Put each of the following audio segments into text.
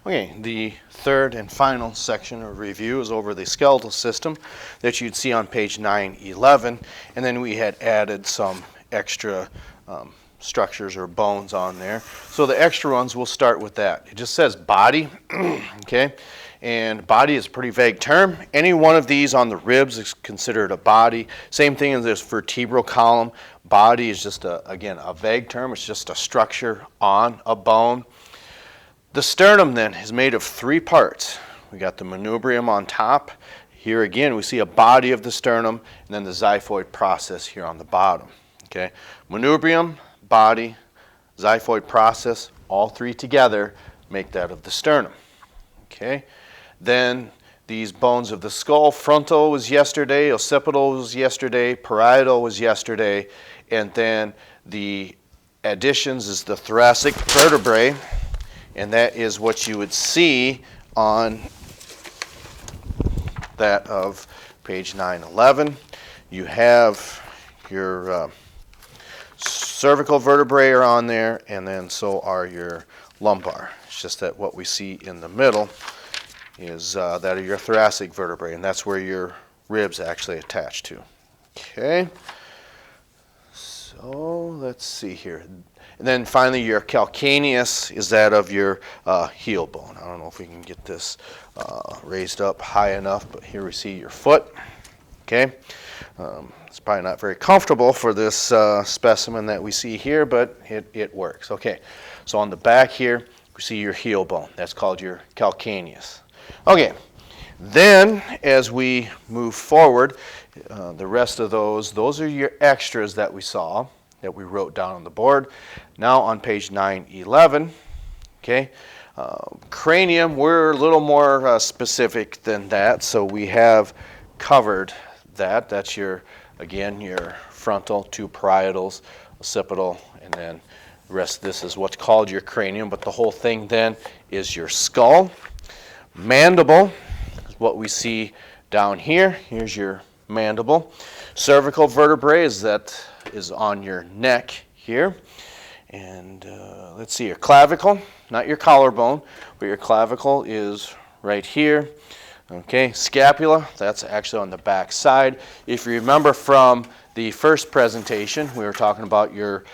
Okay, the third and final section of review is over the skeletal system that you'd see on page 911, and then we had added some extra structures or bones on there. So the extra ones, we'll start with that. It just says body, okay, and body is a pretty vague term. Any one of these on the ribs is considered a body. Same thing as this vertebral column. Body is just, again, a vague term. It's just a structure on a bone. The sternum then is made of three parts. We got the manubrium on top. Here again we see a body of the sternum, and then the xiphoid process here on the bottom. Okay, manubrium, body, xiphoid process, all three together make that of the sternum. Okay, then these bones of the skull, frontal was yesterday, occipital was yesterday, parietal was yesterday, and then the additions is the thoracic vertebrae. And that is what you would see on that of page 911. You have your cervical vertebrae are on there, and then so are your lumbar. It's just that what we see in the middle is that of your thoracic vertebrae, and that's where your ribs actually attach to. Okay, so let's see here. And then finally, your calcaneus is that of your heel bone. I don't know if we can get this raised up high enough, but here we see your foot. Okay, it's probably not very comfortable for this specimen that we see here, but it works. Okay, so on the back here, we see your heel bone. That's called your calcaneus. Okay, then as we move forward, the rest of those are your extras that we saw, that we wrote down on the board. Now on page 911, okay, cranium, we're a little more specific than that, so we have covered that. That's your, again, your frontal, two parietals, occipital, and then the rest of this is what's called your cranium, but the whole thing then is your skull. Mandible is what we see down here. Here's your mandible. Cervical vertebrae is on your neck here. And let's see, your clavicle, not your collarbone, but your clavicle is right here. Okay, scapula, that's actually on the back side. If you remember from the first presentation, we were talking about your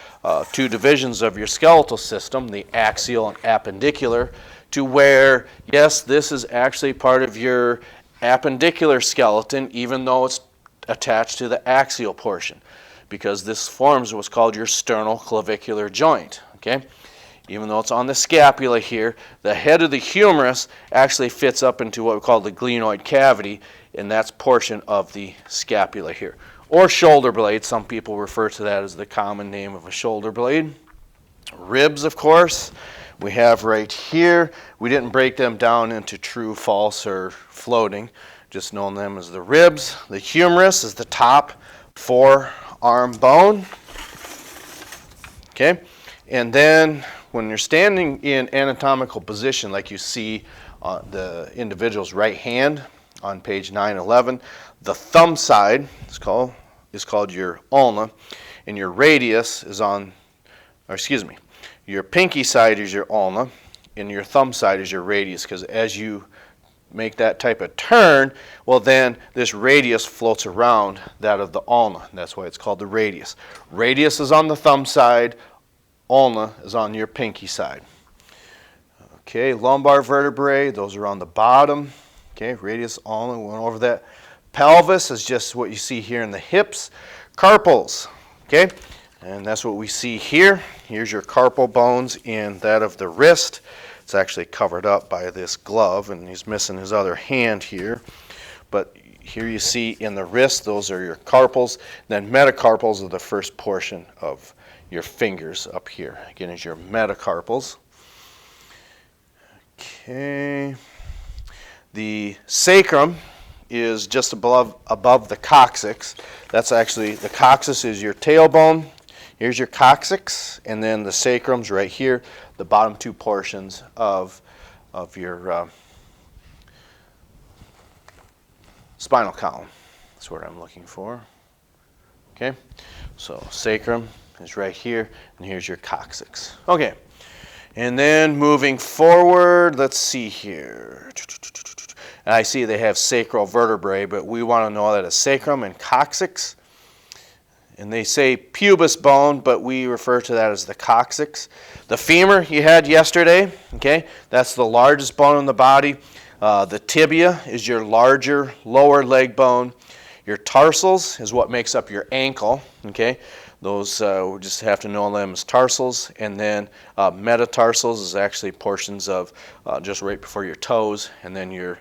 two divisions of your skeletal system, the axial and appendicular, to where, yes, this is actually part of your appendicular skeleton, even though it's attached to the axial portion, because this forms what's called your sternoclavicular joint. Okay, even though it's on the scapula here, the head of the humerus actually fits up into what we call the glenoid cavity, and that's portion of the scapula here, or shoulder blade. Some people refer to that as the common name of a shoulder blade. Ribs, of course, we have right here. We didn't break them down into true, false, or floating, just knowing them as the ribs. The humerus is the top forearm bone. Okay, and then when you're standing in anatomical position, like you see the individual's right hand on page 911, the thumb side is called your ulna, and your radius is on, or excuse me, your pinky side is your ulna, and your thumb side is your radius, because as you make that type of turn, well then this radius floats around that of the ulna, and that's why it's called the radius. Radius is on the thumb side, ulna is on your pinky side. Okay, lumbar vertebrae, those are on the bottom. Okay, radius, ulna, we went over that. Pelvis is just what you see here in the hips. Carpals, okay, and that's what we see here. Here's your carpal bones in that of the wrist. It's actually covered up by this glove, and he's missing his other hand here. But here you see in the wrist, those are your carpals. Then metacarpals are the first portion of your fingers up here. Again, is your metacarpals. Okay. The sacrum is just above the coccyx. That's actually, the coccyx is your tailbone. Here's your coccyx, and then the sacrum's right here, the bottom two portions of your spinal column. That's what I'm looking for. Okay, so sacrum is right here, and here's your coccyx. Okay, And then moving forward, let's see here. And I see they have sacral vertebrae, but we want to know that it's sacrum and coccyx. And they say pubis bone, but we refer to that as the coccyx. The femur you had yesterday, okay, that's the largest bone in the body. The tibia is your larger lower leg bone. Your tarsals is what makes up your ankle, okay. Those, we just have to know them as tarsals. And then metatarsals is actually portions of just right before your toes. And then your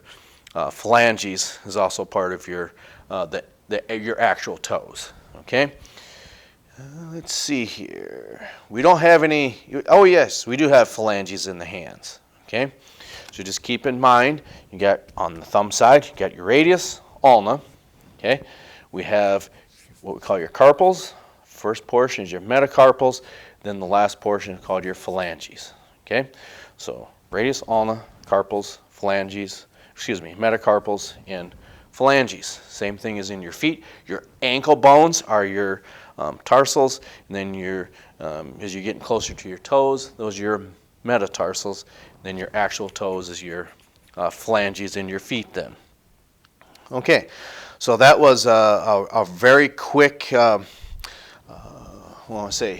phalanges is also part of your actual toes, okay. Let's see here. We don't have any, oh yes, we do have phalanges in the hands, okay. So just keep in mind, you got on the thumb side, you got your radius, ulna, okay. We have what we call your carpals. First portion is your metacarpals, then the last portion is called your phalanges, okay. So radius, ulna, carpals, phalanges, metacarpals, and phalanges. Same thing as in your feet. Your ankle bones are your tarsals, and then your as you're getting closer to your toes, those are your metatarsals. Then your actual toes is your phalanges in your feet. Then, okay. So that was a very quick,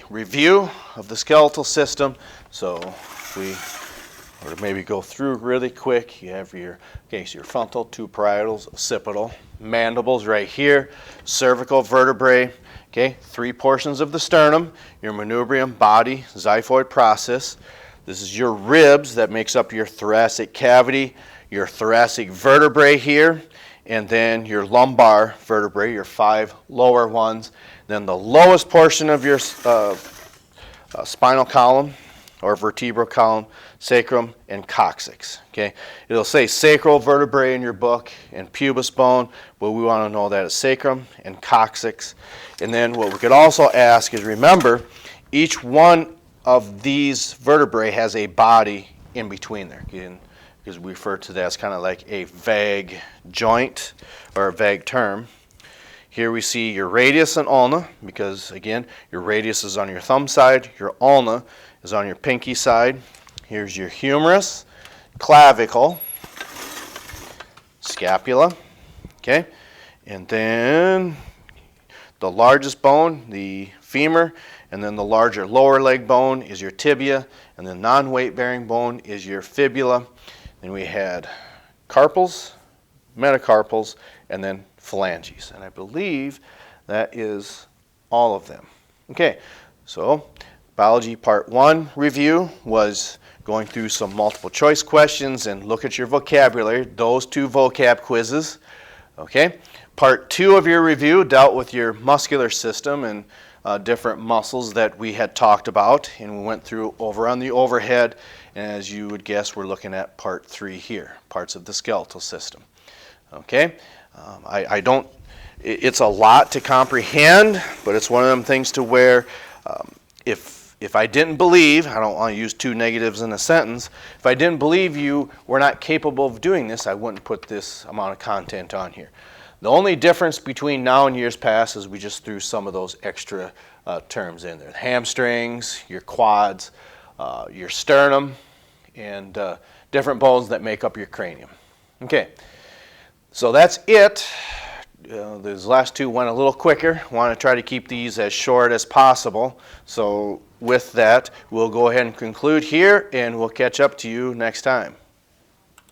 review of the skeletal system. So if we or to maybe go through really quick, you have your frontal, two parietals, occipital, mandibles right here, cervical vertebrae, okay, three portions of the sternum, your manubrium, body, xiphoid process. This is your ribs that makes up your thoracic cavity, your thoracic vertebrae here, and then your lumbar vertebrae, your five lower ones. Then the lowest portion of your spinal column or vertebral column, sacrum, and coccyx. Okay, it'll say sacral vertebrae in your book and pubis bone, but we want to know that it's sacrum and coccyx. And then what we could also ask is, remember, each one of these vertebrae has a body in between there, because we refer to that as kind of like a vague joint or a vague term. Here we see your radius and ulna, because again, your radius is on your thumb side, your ulna is on your pinky side. Here's your humerus, clavicle, scapula, okay? And then the largest bone, the femur, and then the larger lower leg bone is your tibia, and the non-weight bearing bone is your fibula. Then we had carpals, metacarpals, and then phalanges. And I believe that is all of them. Okay, so biology part 1 review was going through some multiple choice questions and look at your vocabulary, those 2 vocab quizzes. Okay, part 2 of your review dealt with your muscular system and different muscles that we had talked about, and we went through over on the overhead. And as you would guess, we're looking at part 3 here, parts of the skeletal system. Okay, it's a lot to comprehend, but it's one of them things to where if I didn't believe, I don't want to use 2 negatives in a sentence, if I didn't believe you were not capable of doing this, I wouldn't put this amount of content on here. The only difference between now and years past is we just threw some of those extra terms in there. The hamstrings, your quads, your sternum, and different bones that make up your cranium. Okay, so that's it. Those last 2 went a little quicker. I want to try to keep these as short as possible. So with that, we'll go ahead and conclude here, and we'll catch up to you next time.